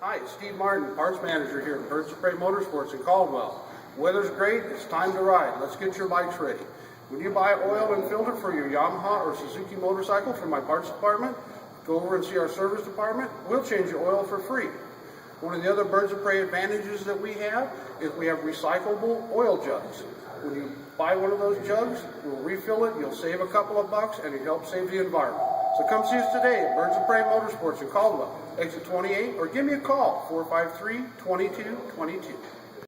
Hi, it's Steve Martin, parts manager here at Birds of Prey Motorsports in Caldwell. Weather's great, it's time to ride. Let's get your bikes ready. When you buy oil and filter for your Yamaha or Suzuki motorcycle from my parts department, go over and see our service department. We'll change your oil for free. One of the other Birds of Prey advantages that we have is we have recyclable oil jugs. When you buy one of those jugs, we'll refill it, you'll save a couple of bucks, and it helps save the environment. So come see us today at Birds of Prey Motorsports in Caldwell, exit 28, or give me a call, 453-2222.